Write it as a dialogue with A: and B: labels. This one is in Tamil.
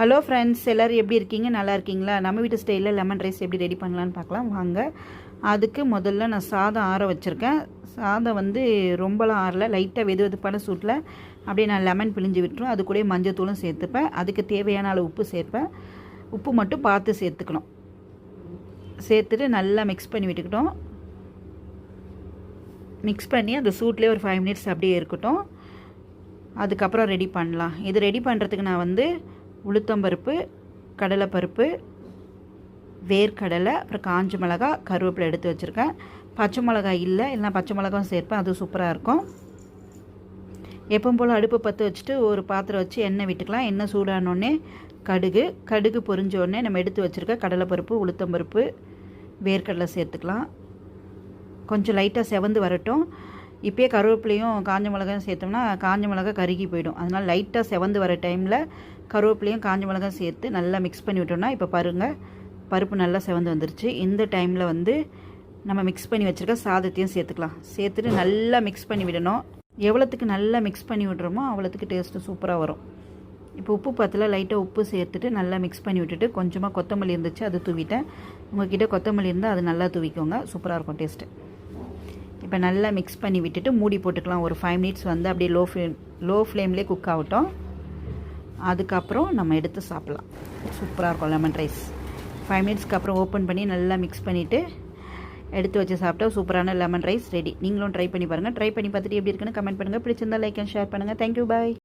A: ஹலோ ஃப்ரெண்ட்ஸ், எல்லோரும் எப்படி இருக்கீங்க? நல்லா இருக்கீங்களா? நம்ம வீட்டு ஸ்டைலில் லெமன் ரைஸ் எப்படி ரெடி பண்ணலான்னு பார்க்கலாம் வாங்க. அதுக்கு முதல்ல நான் சாதம் ஆற வச்சுருக்கேன். சாதம் ரொம்பலாம் ஆறல, லைட்டாக வெதுப்பான சூட்டில் அப்படியே நான் லெமன் பிழிஞ்சு விட்டுரும். அது கூட மஞ்சத்தூளும் சேர்த்துப்பேன். அதுக்கு தேவையான அளவு உப்பு சேர்ப்பேன். உப்பு மட்டும் பார்த்து சேர்த்துக்கணும். சேர்த்துட்டு நல்லா மிக்ஸ் பண்ணி விட்டுக்கிட்டோம். மிக்ஸ் பண்ணி அந்த சூட்லேயே ஒரு 5 மினிட்ஸ் அப்படியே இருக்கட்டும். அதுக்கப்புறம் ரெடி பண்ணலாம். இது ரெடி பண்ணுறதுக்கு நான் உளுத்தம்பருப்பு, கடலைப்பருப்பு, வேர்க்கடலை, அப்புறம் காஞ்ச மிளகா, கருவேப்பிலை எடுத்து வச்சுருக்கேன். பச்சை மிளகாய் இல்லைன்னா பச்சை மிளகாவும் சேர்ப்பேன், அது சூப்பராக இருக்கும். எப்பவும் போல் அடுப்பு பற்ற வச்சுட்டு ஒரு பாத்திரம் வச்சு எண்ணெய் விட்டுக்கலாம். எண்ணெய் சூடானோடனே கடுகு பொரிஞ்சோடனே நம்ம எடுத்து வச்சுருக்க கடலைப்பருப்பு, உளுத்தம்பருப்பு, வேர்க்கடலை சேர்த்துக்கலாம். கொஞ்சம் லைட்டாக செவந்து வரட்டும். இப்போயே கருவேப்பிலையும் காஞ்ச மிளகாயும் சேர்த்தோம்னா காஞ்ச மிளகா கருகி போயிடும். அதனால் லைட்டாக செவந்து வர டைமில் கருவேப்பிலையும் காஞ்ச மிளகாயும் சேர்த்து நல்லா மிக்ஸ் பண்ணி விட்டோம்னா, இப்போ பாருங்கள் பருப்பு நல்லா செவந்து வந்துருச்சு. இந்த டைமில் நம்ம மிக்ஸ் பண்ணி வச்சுருக்க சாதத்தையும் சேர்த்துக்கலாம். சேர்த்துட்டு நல்லா மிக்ஸ் பண்ணி விடணும். எவ்வளோத்துக்கு நல்லா மிக்ஸ் பண்ணி விடுறோமோ அவ்வளோத்துக்கு டேஸ்ட்டு சூப்பராக வரும். இப்போ உப்பு பத்தில் லைட்டாக உப்பு சேர்த்துட்டு நல்லா மிக்ஸ் பண்ணி விட்டுட்டு கொஞ்சமாக கொத்தமல்லி இருந்துச்சு, அது தூவிட்டேன். உங்கள்கிட்ட கொத்தமல்லி இருந்தால் அது நல்லா தூவிக்கோங்க, சூப்பராக இருக்கும் டேஸ்ட்டு. இப்போ நல்லா மிக்ஸ் பண்ணி விட்டுட்டு மூடி போட்டுக்கலாம். ஒரு 5 மினிட்ஸ் அப்படியே லோ ஃப்ளேம்லேயே குக் ஆகட்டும். அதுக்கப்புறம் நம்ம எடுத்து சாப்பிட்லாம். சூப்பராக இருக்கும் லெமன் ரைஸ். 5 மினிட்ஸ்க்கு அப்புறம் ஓப்பன் பண்ணி நல்லா மிக்ஸ் பண்ணிவிட்டு எடுத்து வச்சு சாப்பிட்டா சூப்பரான லெமன் ரைஸ் ரெடி. நீங்களும் ட்ரை பண்ணி பாருங்கள். ட்ரை பண்ணி பார்த்துட்டு எப்படி இருக்குன்னு கமெண்ட் பண்ணுங்கள். பிடிச்சிருந்தா லைக் அண்ட் ஷேர் பண்ணுங்கள். தேங்க்யூ, பாய்.